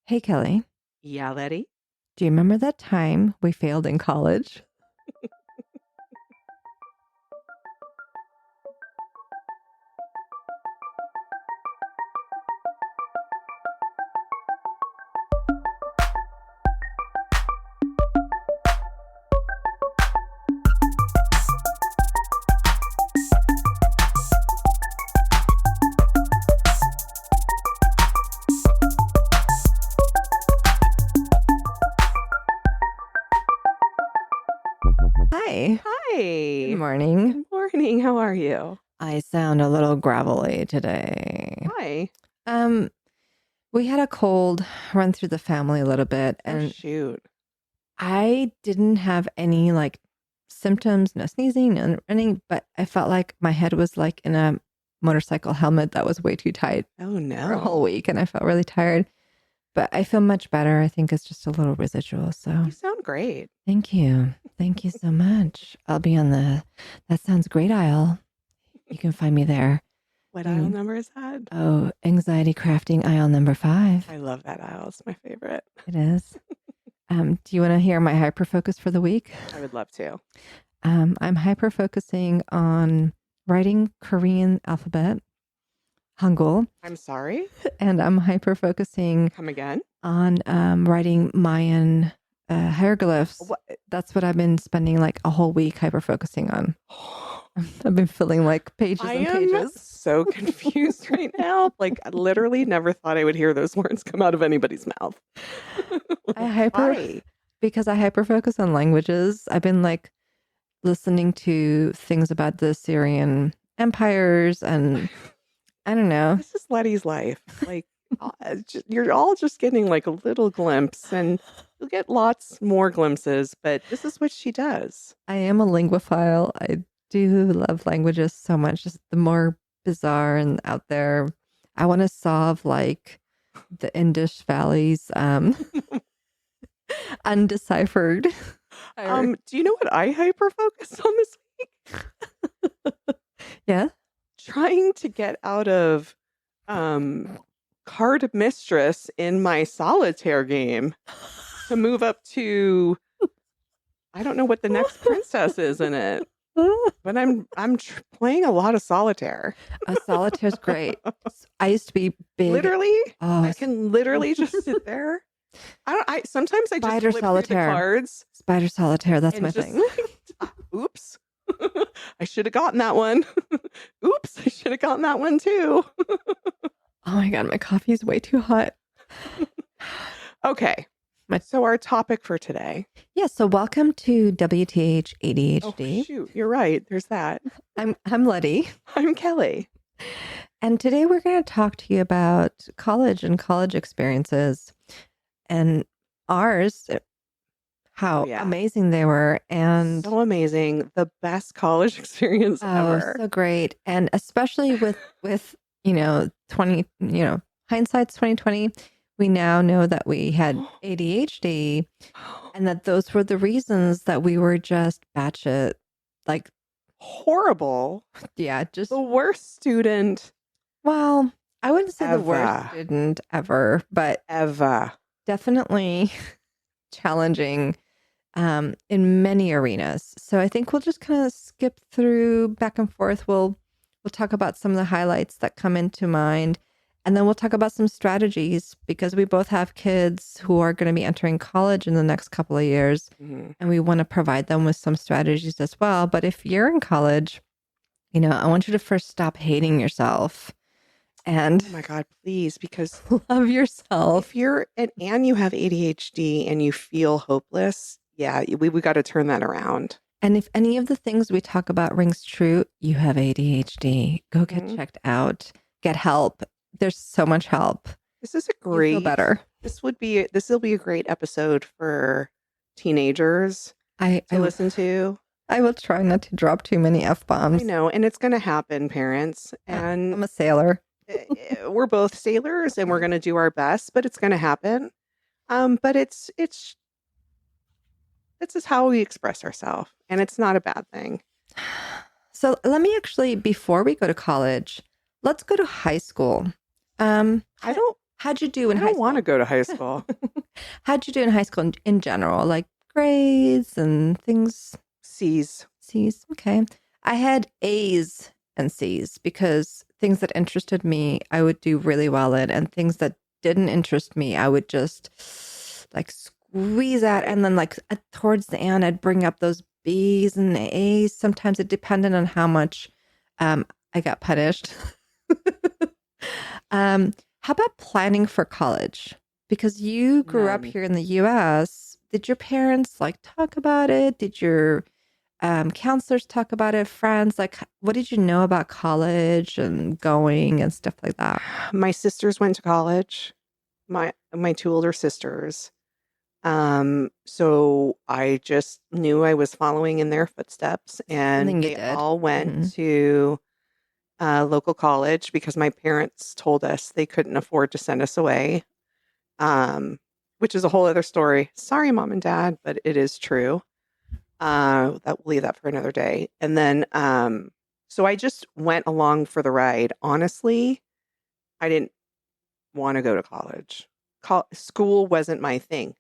Hey, Kelly, Yeah, Letty. do you remember that time we failed in college? Hi, good Hi. morning. Good morning. How are you? I sound a little gravelly today. Hi. Um, we had a cold run through the family a little bit, Oh, and shoot. I didn't have any symptoms, no sneezing, no running, but I felt like my head was like in a motorcycle helmet that was way too tight Oh, for a whole no. week, and I felt really tired. But I feel much better. I think it's just a little residual. So You sound great. thank you. Thank you so much. I'll be on the That Sounds Great aisle. You can find me there. What aisle Mm. number is that? Oh, anxiety crafting aisle number 5. I love that aisle. It's my favorite. It is. Do you want to hear my hyper focus for the week? I would love to. I'm hyper focusing on writing Korean alphabet, Hangul, I'm sorry. and I'm hyper focusing Come again. on writing Mayan hieroglyphs. What? That's what I've been spending like a whole week hyper focusing on. I've been filling like pages I and am pages. so confused right now. Like, I literally never thought I would hear those words come out of anybody's mouth. Why? Because I hyper focus on languages. I've been like listening to things about the Syrian empires, and I don't know. This is Letty's life. Like, you're all just getting like a little glimpse, and you'll get lots more glimpses, but this is what she does. I am a linguophile. I do love languages so much. Just the more bizarre and out there. I want to solve like the Indus Valley's undeciphered. Do you know what I hyper focused on this week? Yeah. Trying to get out of card mistress in my solitaire game to move up to I don't know what the next princess is in it, but I'm playing a lot of solitaire. Solitaire's great. I used to be big. Literally, Oh, I can literally just sit there. I sometimes I just Spider flip solitaire. through the cards. Spider solitaire. That's and my just, thing. Oops. I should have gotten that one. Oops, I should have gotten that one too. Oh my God, my coffee is way too hot. Okay. So our topic for today. Yeah, so welcome to WTH Oh, ADHD. shoot, you're right. There's that. I'm Leti. I'm Kelly. And today we're going to talk to you about college and college experiences and ours, how amazing they were. And so amazing. The best college experience ever. So great. And especially with 20, hindsight's 2020, we now know that we had ADHD and that those were the reasons that we were just batshit like horrible. Yeah, just the worst student. Well, I wouldn't say the worst student ever, but definitely challenging in many arenas. So I think we'll just kind of skip through back and forth. We'll talk about some of the highlights that come into mind, and then we'll talk about some strategies because we both have kids who are going to be entering college in the next couple of years, and we want to provide them with some strategies as well. But if you're in college, I want you to first stop hating yourself. And oh my God, please, because love yourself. If you're and you have ADHD and you feel hopeless, yeah, we got to turn that around. And if any of the things we talk about rings true, you have ADHD. Go get checked out. Get help. There's so much help. This is a great. You feel better. This will be a great episode for teenagers to listen to. I will try not to drop too many F-bombs. I know, and it's going to happen, parents. And I'm a sailor. We're both sailors, and we're going to do our best, but it's going to happen. But it's this is how we express ourselves, and it's not a bad thing. So let me actually, before we go to college, let's go to high school. I How'd you do in I high don't school? want to go to high school. How'd you do in high school in general? Like grades and things? C's. C's. Okay. I had A's and C's because things that interested me, I would do really well in, and things that didn't interest me, I would just like squeeze out. And then, like, towards the end, I'd bring up those B's and A's. Sometimes it depended on how much I got punished. How about planning for college? Because you grew up here in the US. Did your parents like talk about it? Did your counselors talk about it? Friends? Like, what did you know about college and going and stuff like that? My sisters went to college. My two older sisters. So I just knew I was following in their footsteps, and they all went to local college because my parents told us they couldn't afford to send us away. Which is a whole other story. Sorry, Mom and Dad, but it is true. That we'll leave that for another day. And then, so I just went along for the ride. Honestly, I didn't want to go to college. School wasn't my thing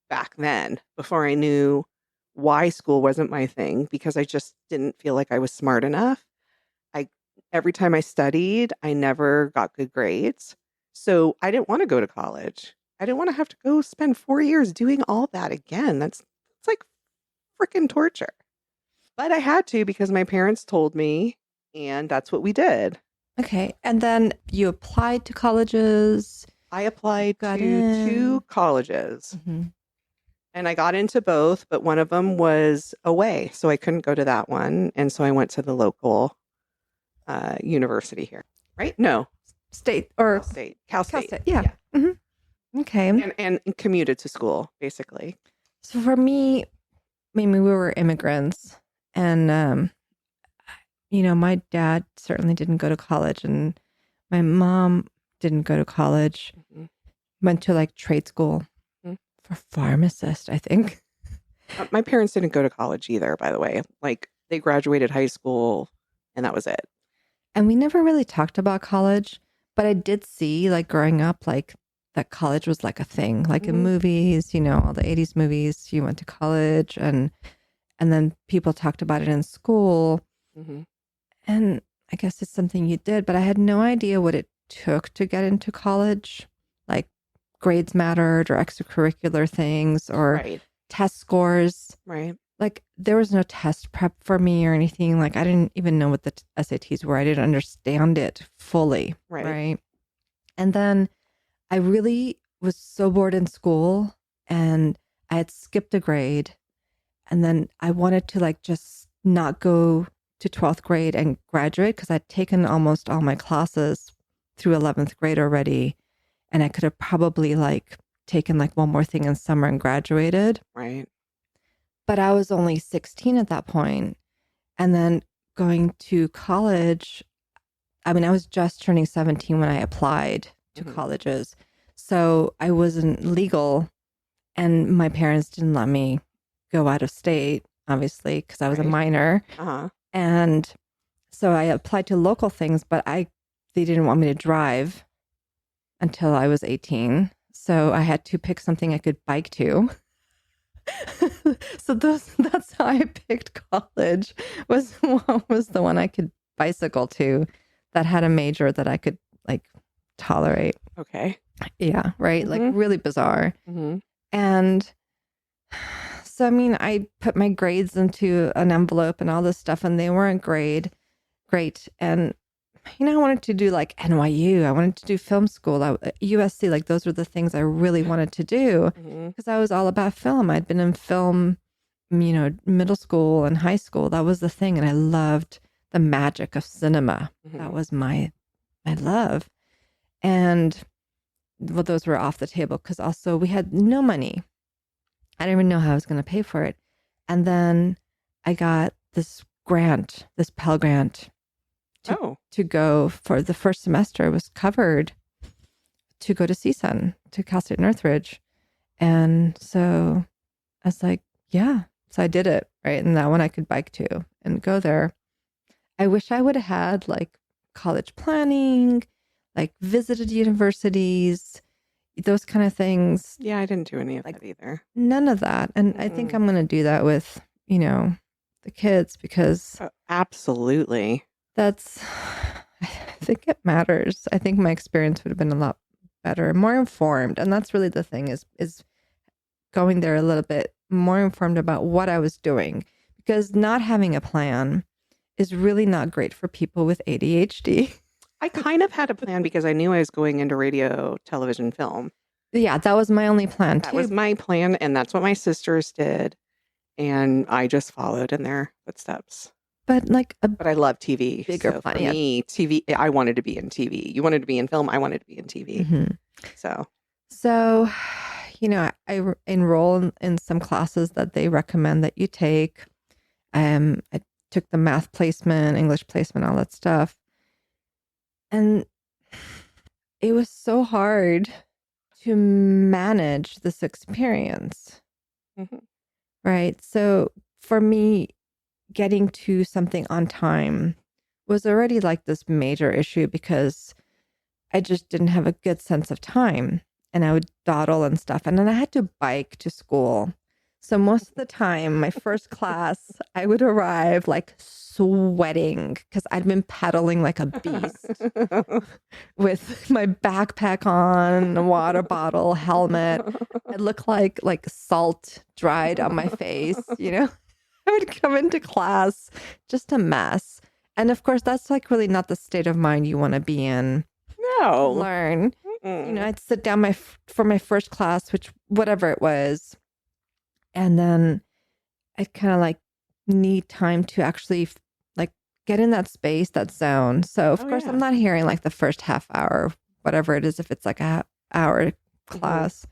back then, before I knew why school wasn't my thing, because I just didn't feel like I was smart enough. Every time I studied, I never got good grades. So I didn't want to go to college. I didn't want to have to go spend 4 years doing all that again. It's like freaking torture. But I had to because my parents told me, and that's what we did. Okay. And then you applied to colleges. I applied to 2 colleges. And I got into both, but one of them was away, so I couldn't go to that one. And so I went to the local university here, right? No. State or Cal State. Yeah. Okay. And commuted to school, basically. So for me, we were immigrants, and my dad certainly didn't go to college, and my mom didn't go to college. Went to like trade school for pharmacist, I think. My parents didn't go to college either, by the way. Like, they graduated high school and that was it. And we never really talked about college, but I did see, like, growing up, like, that college was like a thing, like in movies, all the 80s movies, you went to college, and then people talked about it in school. And I guess it's something you did, but I had no idea what it took to get into college. Like, grades mattered, or extracurricular things, or test scores. Right. Like, there was no test prep for me or anything. Like, I didn't even know what the SATs were. I didn't understand it fully. Right. And then I really was so bored in school, and I had skipped a grade. And then I wanted to, like, just not go to 12th grade and graduate, because I'd taken almost all my classes through 11th grade already. And I could have probably, like, taken like one more thing in summer and graduated. Right. But I was only 16 at that point. And then going to college, I was just turning 17 when I applied to colleges. So I wasn't legal, and my parents didn't let me go out of state, obviously, because I was a minor. And so I applied to local things, but they didn't want me to drive until I was 18. So I had to pick something I could bike to. So that's how I picked college, was the one I could bicycle to, that had a major that I could, like, tolerate. Okay. Yeah, right? Like, really bizarre. And so, I put my grades into an envelope and all this stuff, and they weren't great. And I wanted to do like NYU. I wanted to do film school, USC. Like, those were the things I really wanted to do, because I was all about film. I'd been in film, middle school and high school. That was the thing. And I loved the magic of cinema. That was my love. And well, those were off the table, because also we had no money. I didn't even know how I was going to pay for it. And then I got this grant, this Pell Grant, to go for the first semester. It was covered to go to CSUN, to Cal State Northridge. And so I was like, yeah. So I did it, right? And that one I could bike to and go there. I wish I would have had, like, college planning, like, visited universities, those kind of things. Yeah, I didn't do any of that either. None of that. And I think I'm going to do that with, the kids because absolutely. I think it matters. I think my experience would have been a lot better, more informed. And that's really the thing is going there a little bit more informed about what I was doing, because not having a plan is really not great for people with ADHD. I kind of had a plan because I knew I was going into radio, television, film. Yeah, that was my only plan too. That was my plan, and that's what my sisters did. And I just followed in their footsteps. But I love TV. Bigger so plan. For me, TV, I wanted to be in TV. You wanted to be in film. I wanted to be in TV. Mm-hmm. So, I enroll in some classes that they recommend that you take. I took the math placement, English placement, all that stuff. And it was so hard to manage this experience. Mm-hmm. Right. So for me, getting to something on time was already like this major issue because I just didn't have a good sense of time, and I would dawdle and stuff. And then I had to bike to school. So most of the time, my first class, I would arrive like sweating because I'd been pedaling like a beast with my backpack on, a water bottle, helmet. I'd look like salt dried on my face, I would come into class just a mess. And of course, that's like really not the state of mind you want to be in. No. Learn. I'd sit down for my first class, which whatever it was. And then I'd kind of need time to actually get in that space, that zone. So of course I'm not hearing like the first half hour, whatever it is, if it's like a hour class. Mm-hmm.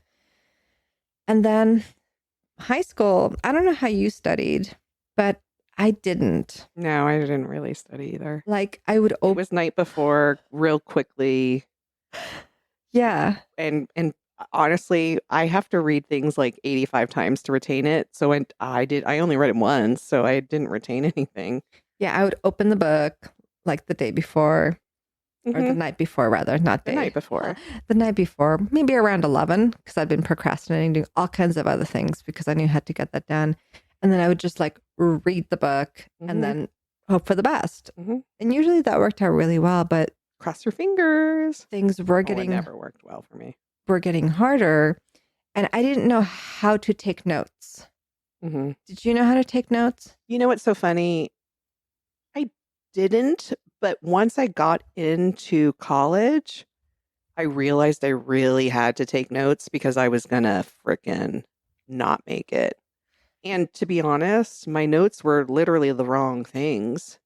And then high school, I don't know how you studied, but I didn't. No, I didn't really study either. I would it was night before real quickly. Yeah. And honestly, I have to read things like 85 times to retain it. So I only read it once, so I didn't retain anything. Yeah, I would open the book like the day before, or the night before, rather, not the night before. The night before, maybe around 11, because I'd been procrastinating, doing all kinds of other things because I knew I had to get that done. And then I would just read the book and then hope for the best. Mm-hmm. And usually that worked out really well, but cross your fingers. Things were getting... it never worked well for me. Were getting harder, and I didn't know how to take notes. Mm-hmm. Did you know how to take notes? You know what's so funny? I didn't, but once I got into college, I realized I really had to take notes because I was gonna frickin' not make it. And to be honest, my notes were literally the wrong things.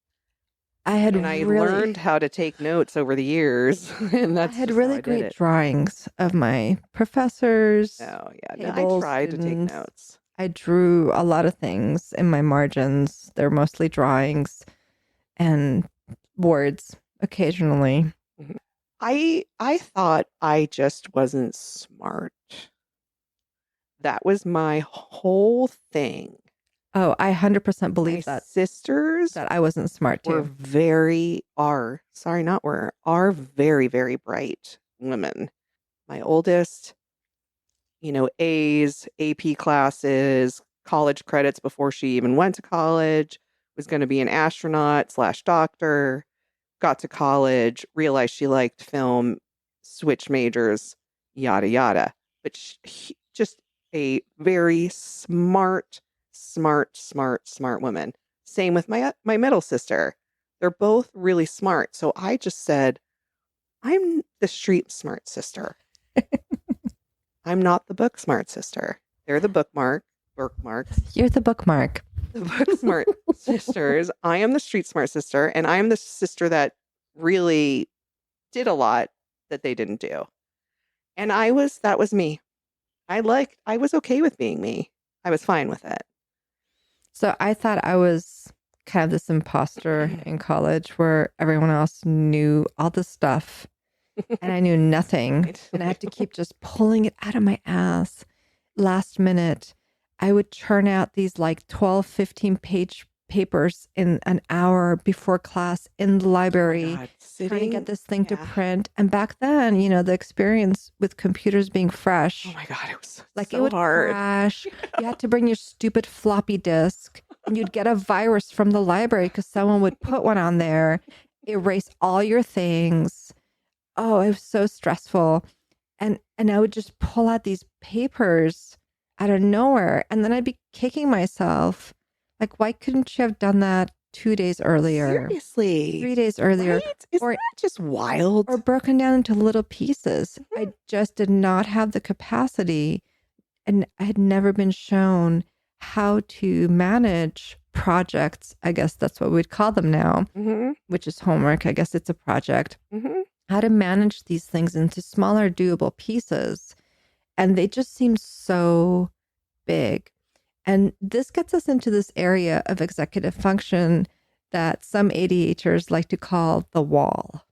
I learned how to take notes over the years, and I had really great drawings of my professors. Oh yeah, I tried to take notes. I drew a lot of things in my margins. They're mostly drawings and words occasionally. Mm-hmm. I thought I just wasn't smart. That was my whole thing. Oh, I 100% believe my sisters that I wasn't smart too. Are very, very bright women. My oldest, A's, AP classes, college credits before she even went to college, was going to be an astronaut / doctor, got to college, realized she liked film, switch majors, yada, yada. But just a very smart woman. Same with my middle sister. They're both really smart. So I just said, I'm the street smart sister. I'm not the book smart sister. They're the bookmarks. You're the bookmark. The book smart sisters. I am the street smart sister, and I am the sister that really did a lot that they didn't do. And that was me. I was okay with being me. I was fine with it. So I thought I was kind of this imposter in college where everyone else knew all this stuff and I knew nothing. And I had to keep just pulling it out of my ass. Last minute, I would churn out these 12, 15 page papers in an hour before class in the library, trying to get this thing to yeah. print. And back then, the experience with computers being fresh. Oh my God, it was like so it would hard. crash. You had to bring your stupid floppy disk, and you'd get a virus from the library because someone would put one on there, erase all your things. Oh, it was so stressful. And I would just pull out these papers out of nowhere. And then I'd be kicking myself. Like, why couldn't you have done that 2 days earlier? Seriously. 3 days earlier. Right? Isn't that just wild? Or broken down into little pieces. I just did not have the capacity. And I had never been shown how to manage projects. I guess that's what we'd call them now, which is homework. I guess it's a project. How to manage these things into smaller, doable pieces. And they just seem so big. And this gets us into this area of executive function that some ADHDers like to call the wall.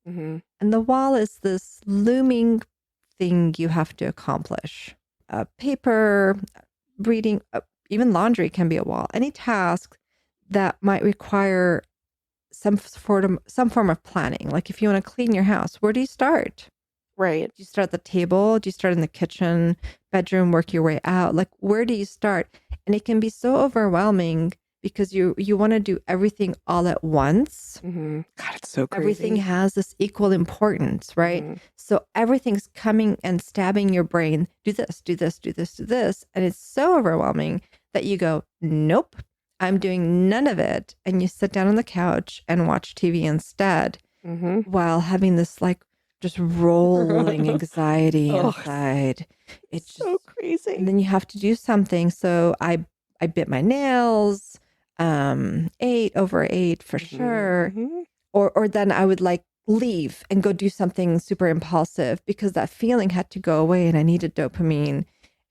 And the wall is this looming thing you have to accomplish. Paper, reading, even laundry can be a wall. Any task that might require some form of planning. Like if you want to clean your house, where do you start? Right. Do you start at the table? Do you start in the kitchen, bedroom, work your way out? Like, where do you start? And it can be so overwhelming because you want to do everything all at once. God, it's so crazy. Everything has this equal importance, right? So everything's coming and stabbing your brain. Do this, do this, do this, do this. And it's so overwhelming that you go, nope, I'm doing none of it. And you sit down on the couch and watch TV instead while having this just rolling anxiety inside. It's so crazy. And then you have to do something. So I bit my nails, 8/8 for sure. Or then I would leave and go do something super impulsive because that feeling had to go away and I needed dopamine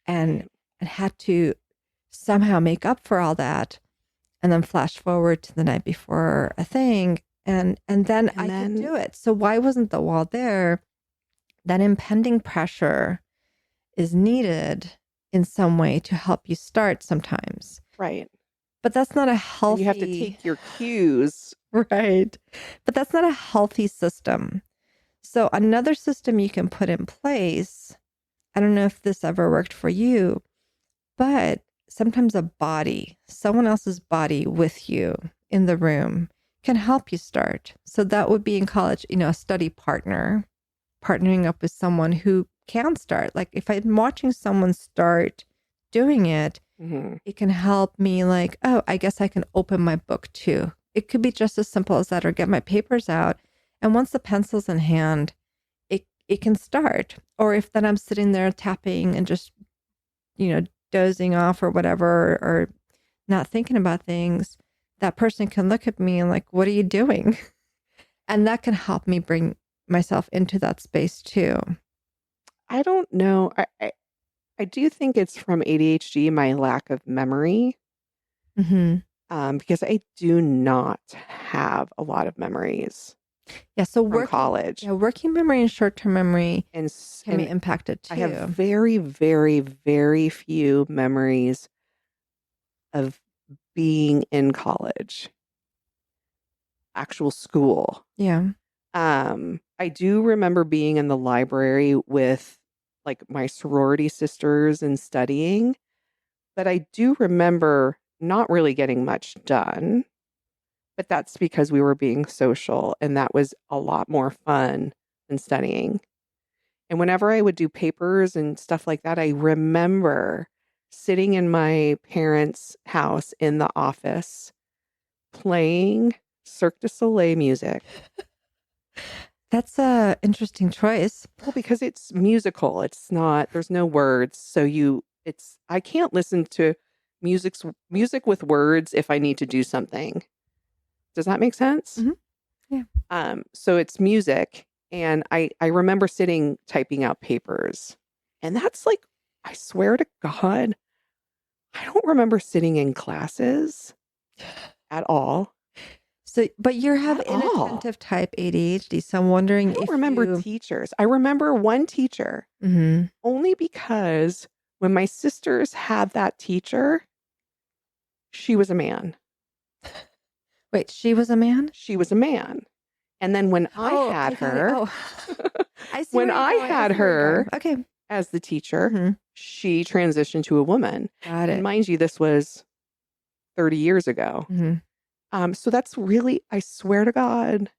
and had to somehow make up for all that. And then flash forward to the night before a thing. And then I could do it. So why wasn't the wall there? That impending pressure is needed in some way to help you start sometimes. Right. But that's not a healthy... And you have to take your cues. Right. But that's not a healthy system. So another system you can put in place, I don't know if this ever worked for you, but sometimes someone else's body with you in the room can help you start. So that would be in college, a study partner, partnering up with someone who can start. Like if I'm watching someone start doing it, it can help me oh, I guess I can open my book too. It could be just as simple as that, or get my papers out. And once the pencil's in hand, it can start. Or if then I'm sitting there tapping and just, dozing off or whatever, or not thinking about things, that person can look at me and what are you doing? And that can help me bring myself into that space too. I don't know. I do think it's from ADHD, my lack of memory. Because I do not have a lot of memories. Yeah, so college. Yeah, working memory and short-term memory can be impacted too. I have very, very, very few memories of being in college, actual school. Yeah. I do remember being in the library with my sorority sisters and studying, but I do remember not really getting much done. But that's because we were being social, and that was a lot more fun than studying. And whenever I would do papers and stuff like that, I remember sitting in my parents' house in the office playing Cirque du Soleil music. That's a interesting choice. Well, because it's musical. It's not, there's no words. So I can't listen to music with words if I need to do something. Does that make sense? Yeah. So it's music. And I remember typing out papers. And that's I swear to God, I don't remember sitting in classes at all. So, but you have inattentive type ADHD. So I'm wondering if I don't remember teachers. I remember one teacher only because when my sisters had that teacher, she was a man. Wait, she was a man? She was a man. And then when I had her, when I had her as the teacher, she transitioned to a woman. Got it. And mind you, this was 30 years ago. So that's really, I swear to God,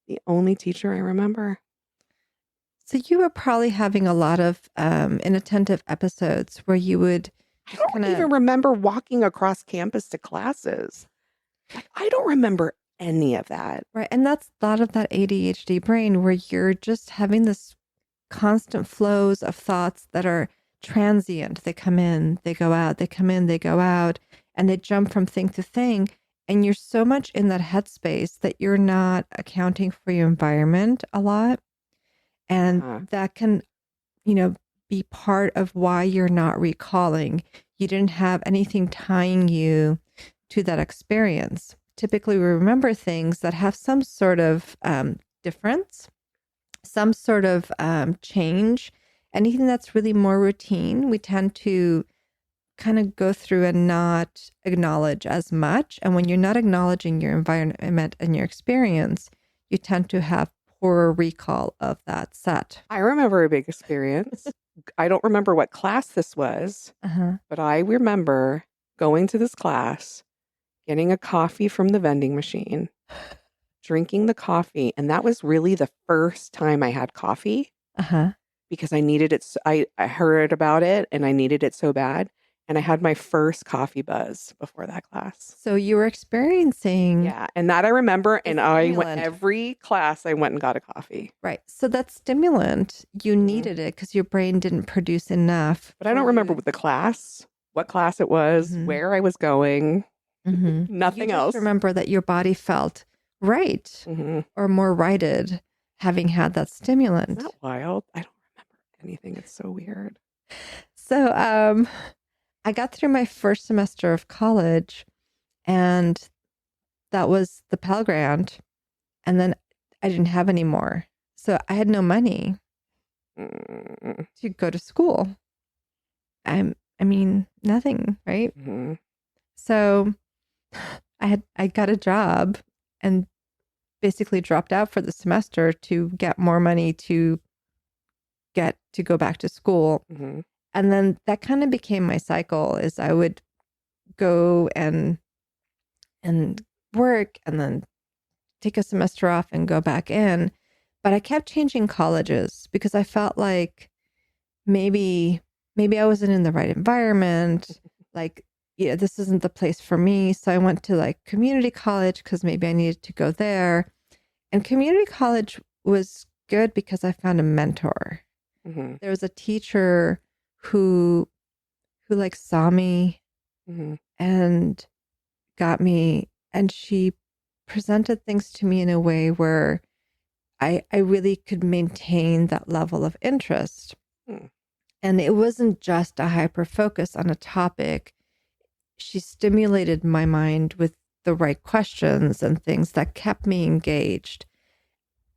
the only teacher I remember. So you were probably having a lot of inattentive episodes where you would... I don't even remember walking across campus to classes. Like, I don't remember any of that. Right. And that's a lot of that ADHD brain where you're just having this constant flows of thoughts that are transient. They come in, they go out, they come in, they go out, and they jump from thing to thing. And you're so much in that headspace that you're not accounting for your environment a lot. And that can, be part of why you're not recalling. You didn't have anything tying you to that experience. Typically, we remember things that have some sort of difference, some sort of change. Anything that's really more routine, we tend to kind of go through and not acknowledge as much. And when you're not acknowledging your environment and your experience, you tend to have poorer recall of that set. I remember a big experience. I don't remember what class this was, but I remember going to this class, getting a coffee from the vending machine, drinking the coffee. And that was really the first time I had coffee because I needed it. I heard about it and I needed it so bad. And I had my first coffee buzz before that class. So you were experiencing... Yeah. And that I remember. And I went every class I went and got a coffee. Right. So that stimulant, you needed it because your brain didn't produce enough. But I don't remember what class it was, where I was going, nothing else. Remember that your body felt right or more righted having had that stimulant. Isn't that wild? I don't remember anything. It's so weird. So, I got through my first semester of college and that was the Pell Grant. And then I didn't have any more. So I had no money to go to school. I mean, nothing, right? So I got a job and basically dropped out for the semester to get more money to go back to school. And then that kind of became my cycle is I would go and work and then take a semester off and go back in. But I kept changing colleges because I felt like maybe I wasn't in the right environment. Like, this isn't the place for me. So I went to like community college because maybe I needed to go there. And community college was good because I found a mentor. There was a teacher who like saw me and got me, and she presented things to me in a way where I really could maintain that level of interest. And it wasn't just a hyper focus on a topic. She stimulated my mind with the right questions and things that kept me engaged.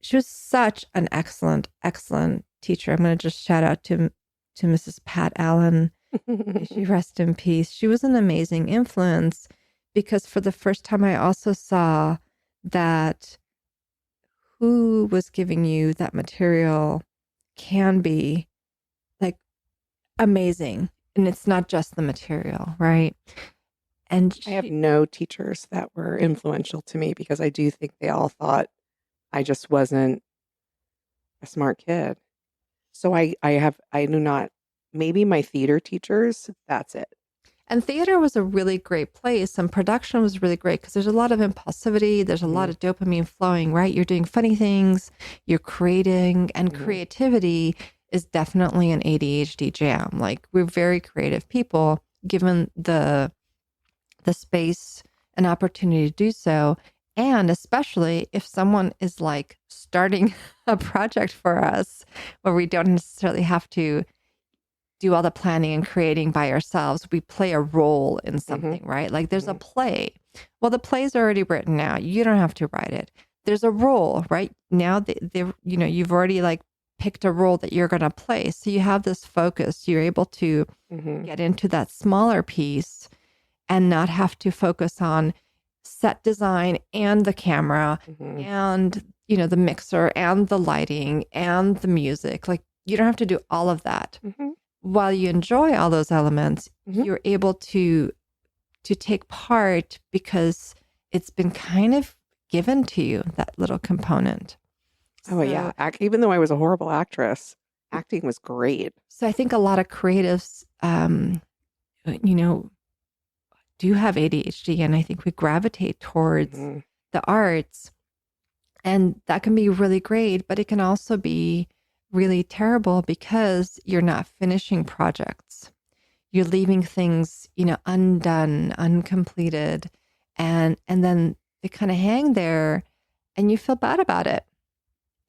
She was such an excellent teacher. I'm going to just shout out to Mrs. Pat Allen. May she rest in peace. She was an amazing influence because for the first time I also saw that who was giving you that material can be like amazing. And it's not just the material, right? And I have no teachers that were influential to me because I do think they all thought I just wasn't a smart kid. So I do not, maybe my theater teachers, that's it. And theater was a really great place and production was really great because there's a lot of impulsivity. There's a lot of dopamine flowing, right? You're doing funny things, you're creating, and creativity is definitely an ADHD jam. Like we're very creative people given the space and opportunity to do so. And especially if someone is like starting a project for us where we don't necessarily have to do all the planning and creating by ourselves, we play a role in something, right? Like there's a play. Well, the play's already written out. You don't have to write it. There's a role, right? Now, you've already like picked a role that you're going to play. So you have this focus. You're able to get into that smaller piece and not have to focus on set design and the camera and, the mixer and the lighting and the music. Like, you don't have to do all of that. While you enjoy all those elements, you're able to take part because it's been kind of given to you, that little component. Oh, yeah. Even though I was a horrible actress, acting was great. So I think a lot of creatives, do have ADHD, and I think we gravitate towards the arts, and that can be really great, but it can also be really terrible because you're not finishing projects. You're leaving things, undone, uncompleted, and then they kind of hang there and you feel bad about it.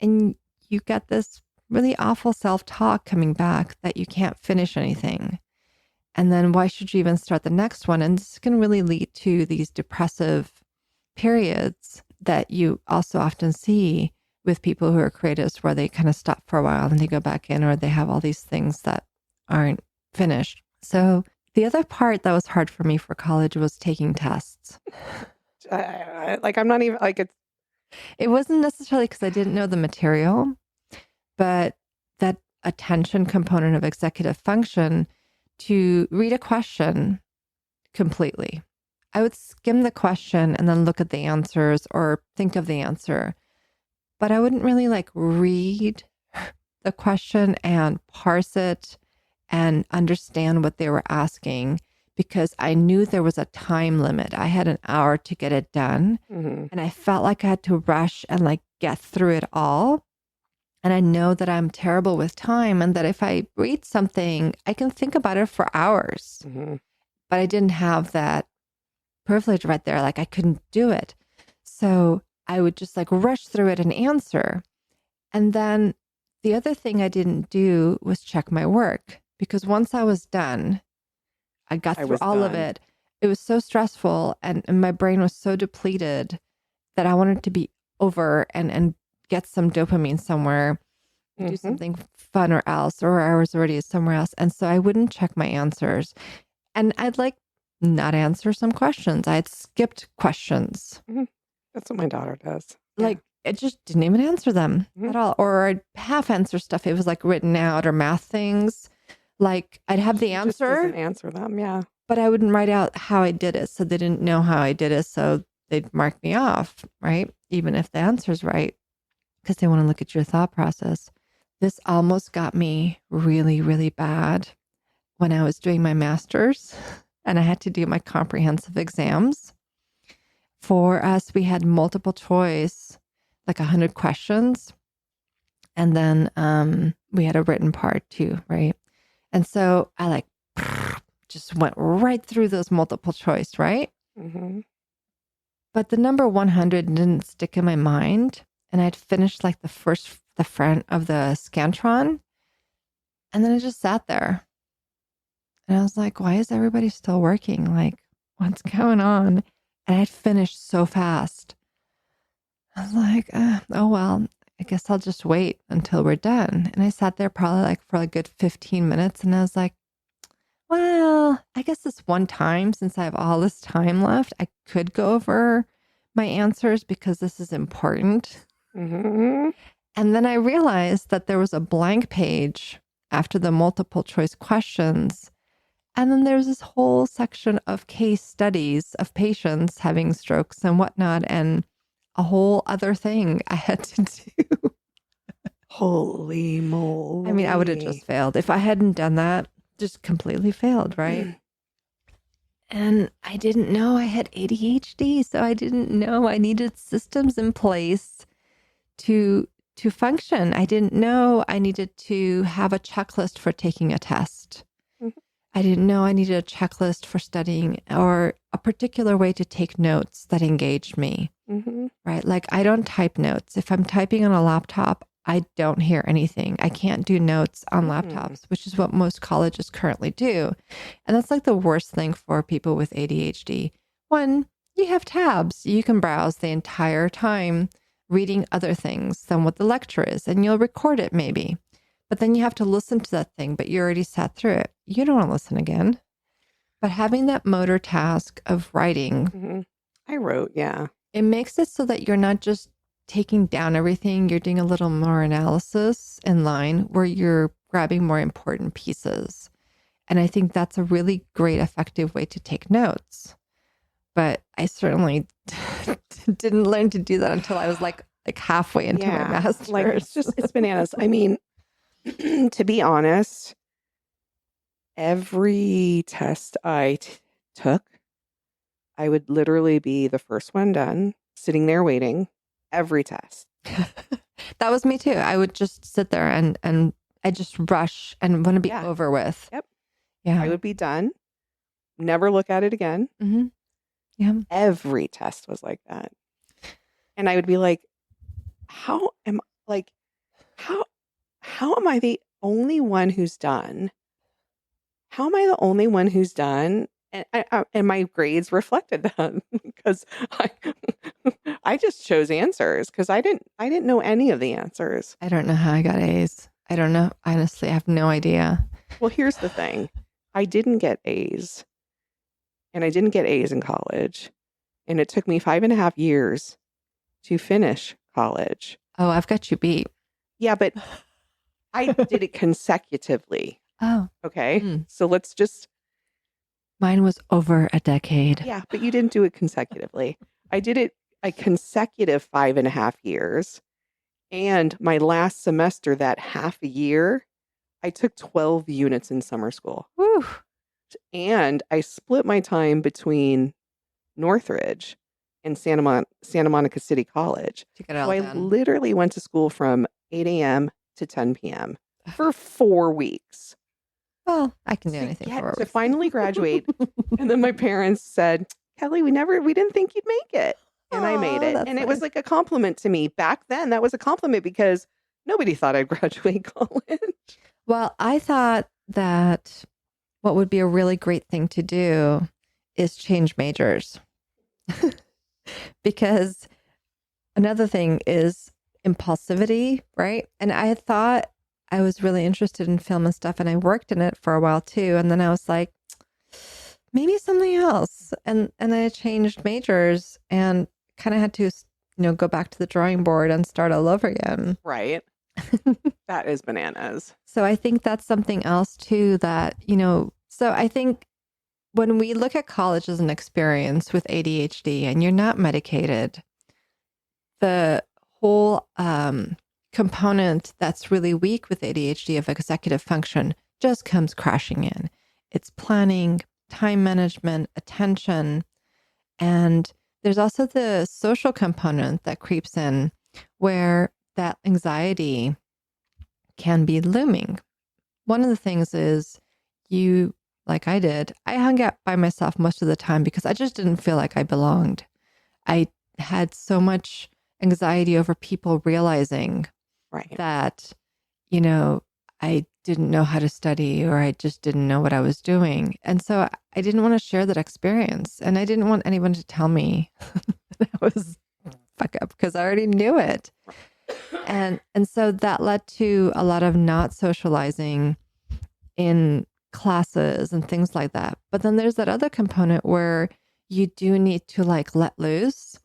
And you get this really awful self-talk coming back that you can't finish anything. And then why should you even start the next one? And this can really lead to these depressive periods that you also often see with people who are creatives, where they kind of stop for a while and they go back in, or they have all these things that aren't finished. So the other part that was hard for me for college was taking tests. I'm not even like it wasn't necessarily because I didn't know the material, but that attention component of executive function, to read a question completely. I would skim the question and then look at the answers or think of the answer, but I wouldn't really read the question and parse it and understand what they were asking, because I knew there was a time limit. I had an hour to get it done, and I felt like I had to rush and get through it all. And I know that I'm terrible with time, and that if I read something, I can think about it for hours. But I didn't have that privilege right there. I couldn't do it. So I would just rush through it and answer. And then the other thing I didn't do was check my work, because once I was done, I got through all of it. It was so stressful, and my brain was so depleted that I wanted to be over and get some dopamine somewhere, do something fun or else, or I was already somewhere else. And so I wouldn't check my answers. And I'd not answer some questions. I had skipped questions. That's what my daughter does. It just didn't even answer them at all. Or I'd half answer stuff. It was written out, or math things. I'd have the answer. Just doesn't answer them, yeah. But I wouldn't write out how I did it. So they didn't know how I did it. So they'd mark me off, right? Even if the answer's right, because they want to look at your thought process. This almost got me really, really bad when I was doing my master's, and I had to do my comprehensive exams. For us, we had multiple choice, 100 questions. And then we had a written part too, right? And so I just went right through those multiple choice, right? But the number 100 didn't stick in my mind. And I'd finished the front of the Scantron. And then I just sat there. And I was like, why is everybody still working? What's going on? And I'd finished so fast. I was like, oh, well, I guess I'll just wait until we're done. And I sat there probably for a good 15 minutes. And I was like, well, I guess this one time, since I have all this time left, I could go over my answers because this is important. And then I realized that there was a blank page after the multiple choice questions. And then there's this whole section of case studies of patients having strokes and whatnot, and a whole other thing I had to do. Holy moly. I mean, I would have just failed. If I hadn't done that, just completely failed, right? And I didn't know I had ADHD, so I didn't know I needed systems in place to function. I didn't know I needed to have a checklist for taking a test. I didn't know I needed a checklist for studying, or a particular way to take notes that engaged me, right? I don't type notes. If I'm typing on a laptop, I don't hear anything. I can't do notes on laptops, which is what most colleges currently do. And that's the worst thing for people with ADHD. One, you have tabs. You can browse the entire time reading other things than what the lecture is, and you'll record it maybe. But then you have to listen to that thing, but you already sat through it. You don't want to listen again. But having that motor task of writing I wrote, yeah. It makes it so that you're not just taking down everything, you're doing a little more analysis in line where you're grabbing more important pieces. And I think that's a really great, effective way to take notes. But I certainly didn't learn to do that until I was like halfway into my master's. Like it's bananas. I mean, to be honest, every test I took, I would literally be the first one done, sitting there waiting. Every test. That was me too. I would just sit there and I just rush and want to be over with. Yep. Yeah. I would be done. Never look at it again. Mm-hmm. Yeah. Every test was like that. And I would be like, how am I the only one who's done? How am I the only one who's done? And my grades reflected that because I just chose answers because I didn't know any of the answers. I don't know how I got A's. I don't know. Honestly, I have no idea. Well, here's the thing. I didn't get A's. And I didn't get A's in college. And it took me 5.5 years to finish college. Oh, I've got you beat. Yeah, but I did it consecutively. Oh. Okay. So let's just... Mine was over a decade. Yeah, but you didn't do it consecutively. I did it a consecutive 5.5 years. And my last semester, that half a year, I took 12 units in summer school. Woo. And I split my time between Northridge and Santa Monica City College. So I literally went to school from 8 a.m. to 10 p.m. for 4 weeks. Well, I can do anything for to finally graduate. And then my parents said, Kelly, we didn't think you'd make it. And I made it. And it was like a compliment to me. Back then, that was a compliment because nobody thought I'd graduate college. Well, I thought that what would be a really great thing to do is change majors. Because another thing is impulsivity, right? And I had thought I was really interested in film and stuff, and I worked in it for a while too. And then I was like, maybe something else. And I changed majors and kind of had to, go back to the drawing board and start all over again. Right. That is bananas. So I think that's something else too that, so I think when we look at college as an experience with ADHD and you're not medicated, the whole component that's really weak with ADHD of executive function just comes crashing in. It's planning, time management, attention, and there's also the social component that creeps in where that anxiety can be looming. One of the things is like I did, I hung out by myself most of the time because I just didn't feel like I belonged. I had so much anxiety over people realizing that, I didn't know how to study or I just didn't know what I was doing. And so I didn't want to share that experience. And I didn't want anyone to tell me that I was fuck up because I already knew it. And so that led to a lot of not socializing in classes and things like that. But then there's that other component where you do need to like let loose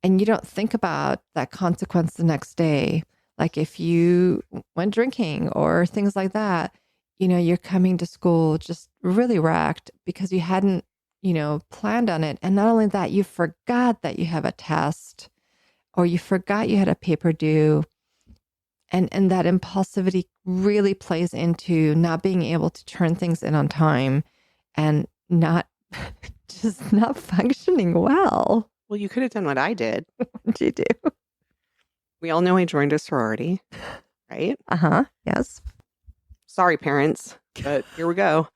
and you don't think about that consequence the next day. Like if you went drinking or things like that, you're coming to school just really wrecked because you hadn't, planned on it. And not only that, you forgot that you have a test or you forgot you had a paper due. And that impulsivity really plays into not being able to turn things in on time and not functioning well. Well, you could have done what I did. What did you do? We all know I joined a sorority, right? Uh-huh. Yes. Sorry, parents, but here we go.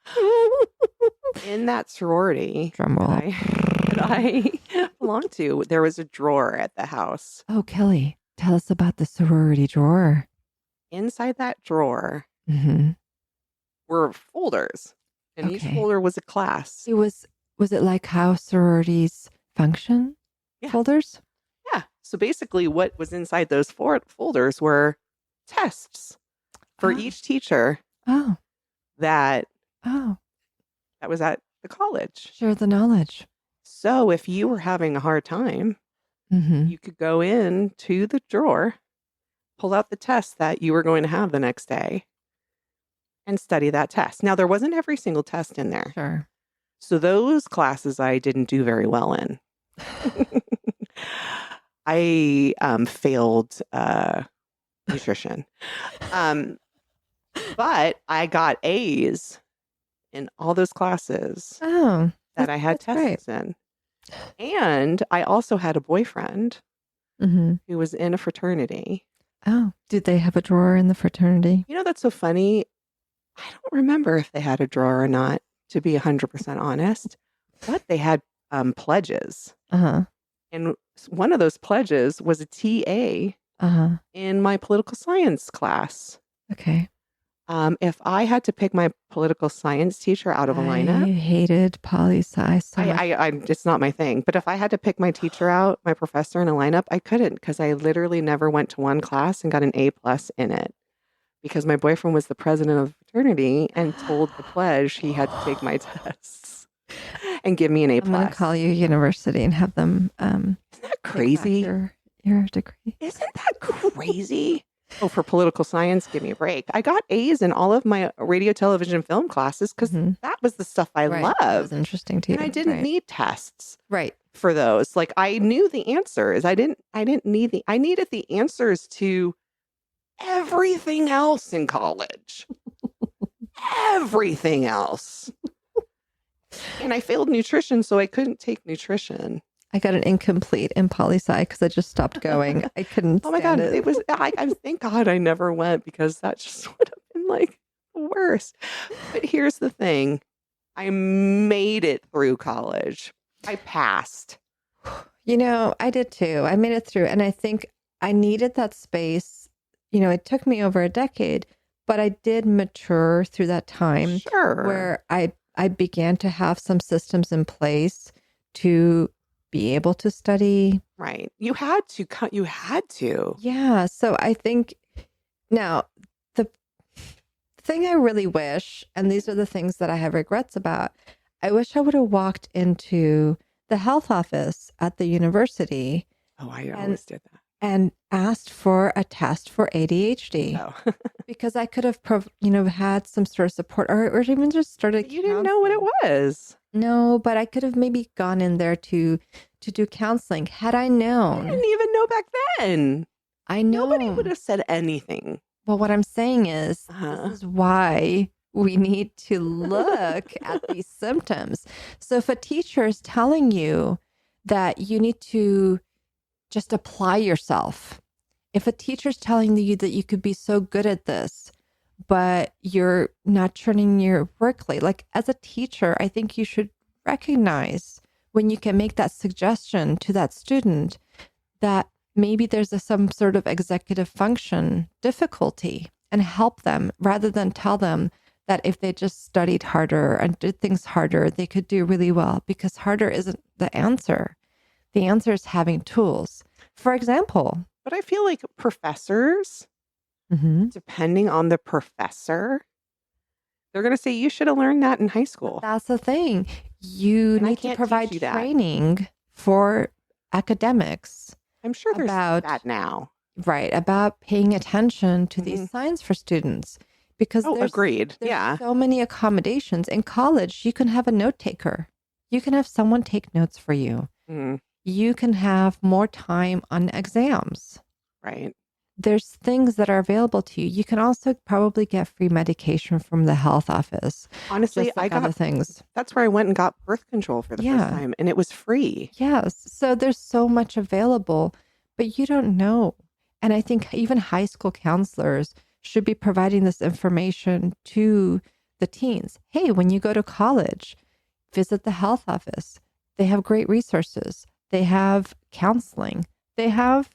In that sorority that I belonged to, there was a drawer at the house. Oh, Kelly, tell us about the sorority drawer. Inside that drawer were folders, and each folder was a class. Was it like how sororities function? Yeah. Folders? Yeah. So basically what was inside those folders were tests for each teacher that was at the college. Share the knowledge. So if you were having a hard time, you could go into the drawer, pull out the test that you were going to have the next day, and study that test. Now, there wasn't every single test in there. Sure. So those classes I didn't do very well in. I failed nutrition. But I got A's in all those classes that I had tests in. And I also had a boyfriend who was in a fraternity. Oh, did they have a drawer in the fraternity? You know, that's so funny. I don't remember if they had a drawer or not, to be 100% honest, but they had pledges. And one of those pledges was a TA in my political science class. Okay. If I had to pick my political science teacher out of a lineup, I hated poli-sci so much. It's not my thing. But if I had to pick my teacher out, my professor in a lineup, I couldn't, because I literally never went to one class and got an A+ in it, because my boyfriend was the president of the fraternity and told the pledge he had to take my tests and give me an A+. I'm going to call you university and have them. Isn't that crazy? Your degree. Isn't that crazy? Oh, for political science, give me a break. I got A's in all of my radio, television, film classes because that was the stuff I loved. That was interesting to you. And I didn't need tests for those. Like, I knew the answers. I needed the answers to everything else in college. Everything else. And I failed nutrition, so I couldn't take nutrition. I got an incomplete in poli-sci because I just stopped going. I couldn't. Oh my God. It was, thank God I never went, because that just would have been like the worst. But here's the thing. I made it through college. I passed. You know, I did too. I made it through. And I think I needed that space. You know, it took me over a decade, but I did mature through that time. Sure. Where I began to have some systems in place to be able to study. Right. You had to. Yeah. So I think now the thing I really wish, and these are the things that I have regrets about, I wish I would have walked into the health office at the university. Oh, I always did that. And asked for a test for ADHD. Oh. Because I could have, had some sort of support, or even just started. You didn't know what it was. No, but I could have maybe gone in there to do counseling had I known. I didn't even know back then. I know. Nobody would have said anything. Well, what I'm saying is, this is why we need to look at these symptoms. So if a teacher is telling you that you need to just apply yourself, if a teacher's telling you that you could be so good at this, but you're not turning your workload, like as a teacher, I think you should recognize when you can make that suggestion to that student that maybe there's some sort of executive function difficulty, and help them rather than tell them that if they just studied harder and did things harder, they could do really well, because harder isn't the answer. The answer is having tools. For example. But I feel like professors, depending on the professor, they're going to say you should have learned that in high school. But that's the thing. You need to provide training for academics. I'm sure there's that now. Right. About paying attention to these signs for students. Because agreed. There's so many accommodations. In college, you can have a note taker. You can have someone take notes for you. You can have more time on exams. Right. There's things that are available to you. You can also probably get free medication from the health office. Honestly, I got other things. That's where I went and got birth control for the first time, and it was free. Yes. So there's so much available, but you don't know. And I think even high school counselors should be providing this information to the teens. Hey, when you go to college, visit the health office. They have great resources. They have counseling. They have,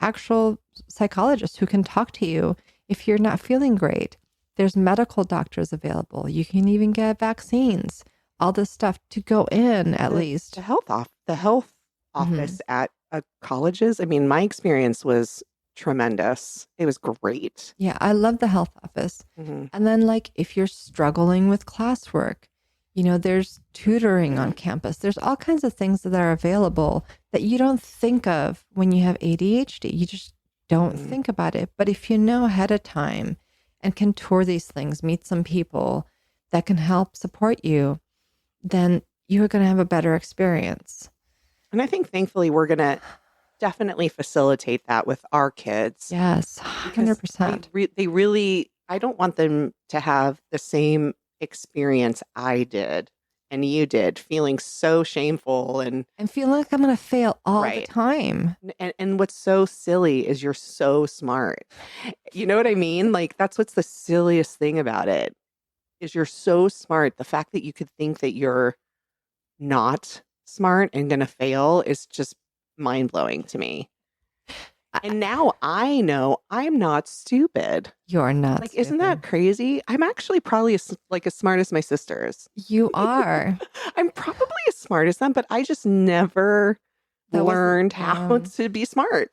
actual psychologists who can talk to you if you're not feeling great. There's medical doctors available. You can even get vaccines, all this stuff to go in at least. The health office at colleges. I mean, my experience was tremendous. It was great. Yeah, I love the health office. And then if you're struggling with classwork, There's tutoring on campus. There's all kinds of things that are available that you don't think of when you have ADHD. You just don't think about it. But if you know ahead of time and can tour these things, meet some people that can help support you, then you're going to have a better experience. And I think thankfully we're going to definitely facilitate that with our kids. Yes, 100%. I don't want them to have the same experience I did and you did, feeling so shameful and feeling like I'm going to fail all the time. And what's so silly is you're so smart. You know what I mean? Like, that's what's the silliest thing about it, is you're so smart. The fact that you could think that you're not smart and going to fail is just mind-blowing to me. And now I know I'm not stupid. You're not like, stupid. Isn't that crazy? I'm actually probably as smart as my sisters. You are. I'm probably as smart as them, but I just never learned how to be smart.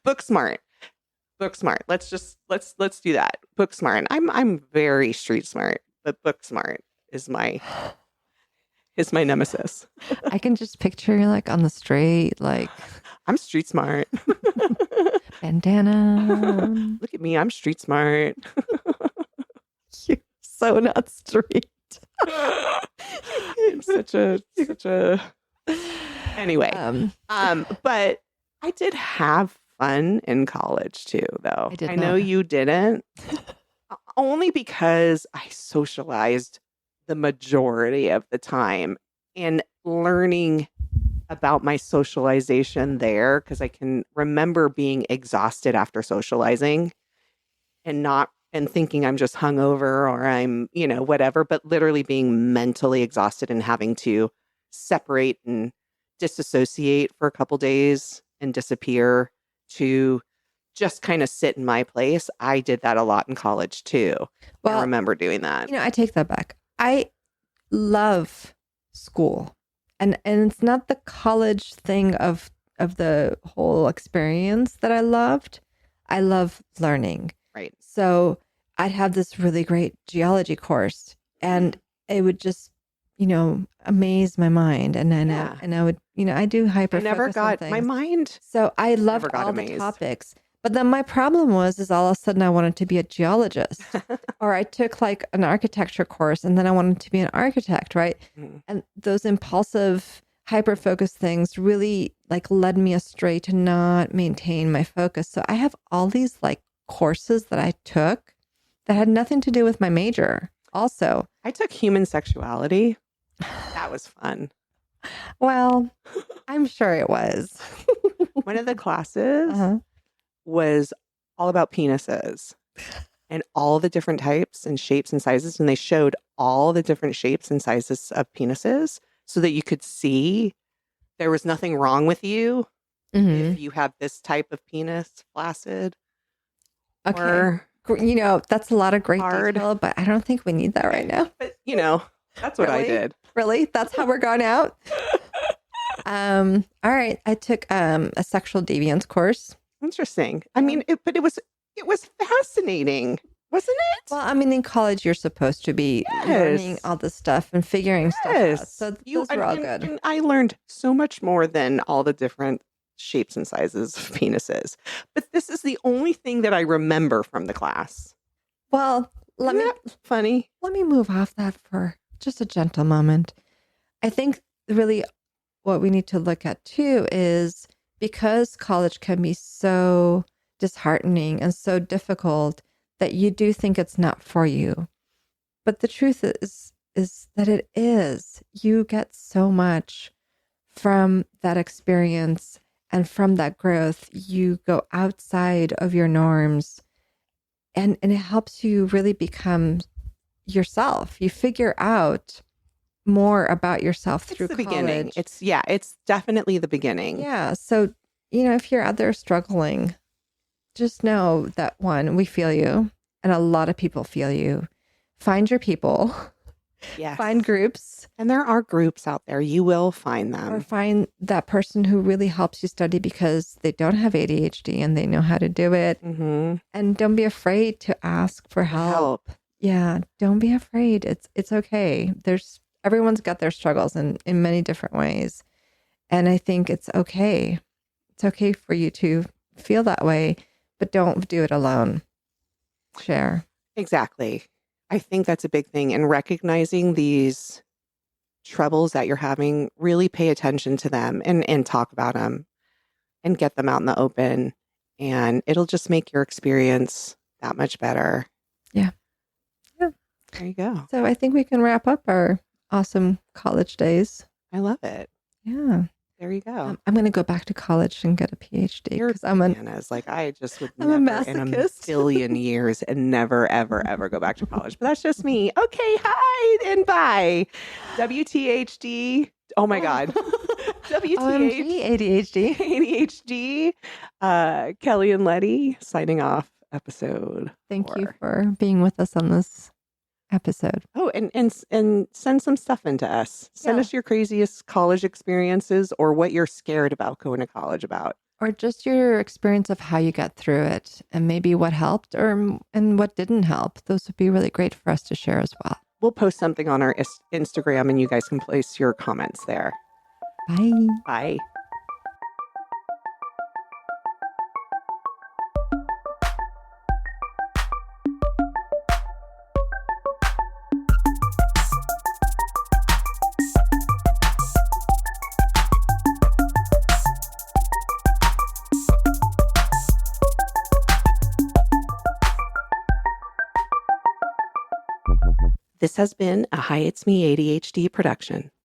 Book smart. Let's do that. Book smart. I'm very street smart, but book smart is my nemesis. I can just picture you like on the street, like I'm street smart. Bandana. Look at me, I'm street smart. You're so not street. I'm such a anyway. But I did have fun in college too, though. I know you didn't. Only because I socialized the majority of the time, and learning about my socialization there, because I can remember being exhausted after socializing and thinking I'm just hungover or I'm, whatever, but literally being mentally exhausted and having to separate and disassociate for a couple days and disappear to just kind of sit in my place. I did that a lot in college too. Well, I remember doing that. I take that back. I love school. And it's not the college thing of the whole experience that I loved. I love learning. Right. So I'd have this really great geology course, and it would just, amaze my mind. And I would, I do hyperfocus. I never got my mind. So I loved all the topics. But then my problem is all of a sudden I wanted to be a geologist, or I took like an architecture course and then I wanted to be an architect, right? Mm-hmm. And those impulsive hyperfocus things really like led me astray to not maintain my focus. So I have all these like courses that I took that had nothing to do with my major. Also, I took human sexuality. That was fun. Well, I'm sure it was. One of the classes was all about penises and all the different types and shapes and sizes. And they showed all the different shapes and sizes of penises so that you could see there was nothing wrong with you if you have this type of penis, flaccid. Okay. Or, that's a lot of great detail, but I don't think we need that right now. But, that's what I did. Really? That's how we're going out? All right. I took a sexual deviance course. Interesting. I mean, it was fascinating, wasn't it? Well, I mean, in college, you're supposed to be learning all this stuff and figuring stuff out. So those were all good. And I learned so much more than all the different shapes and sizes of penises. But this is the only thing that I remember from the class. Well, let me move off that for just a gentle moment. I think really what we need to look at too is, because college can be so disheartening and so difficult, that you do think it's not for you. But the truth is that it is. You get so much from that experience, and from that growth, you go outside of your norms, and it helps you really become yourself. You figure out more about yourself through the college. Beginning. It's definitely the beginning. Yeah. So, if you're out there struggling, just know that we feel you, and a lot of people feel you. Find your people. Yes. Find groups. And there are groups out there. You will find them. Or find that person who really helps you study because they don't have ADHD and they know how to do it. Mm-hmm. And don't be afraid to ask for help. Yeah, don't be afraid. It's okay. Everyone's got their struggles in many different ways. And I think it's okay. It's okay for you to feel that way, but don't do it alone. Share. Exactly. I think that's a big thing. And recognizing these troubles that you're having, really pay attention to them and talk about them and get them out in the open. And it'll just make your experience that much better. Yeah. Yeah. There you go. So I think we can wrap up our awesome college days. I love it. Yeah. There you go. I'm going to go back to college and get a PhD because I just would I'm never a in a masochist. billion years and never, ever, ever go back to college. But that's just me. Okay, hi and bye. WTHD. Oh my God. ADHD. ADHD. Kelly and Leti signing off episode. Thank 4. you for being with us on this episode. Oh, and send some stuff into us. Send us your craziest college experiences or what you're scared about going to college about. Or just your experience of how you got through it and maybe what helped and what didn't help. Those would be really great for us to share as well. We'll post something on our Instagram and you guys can place your comments there. Bye. Bye. This has been a Hi It's Me ADHD production.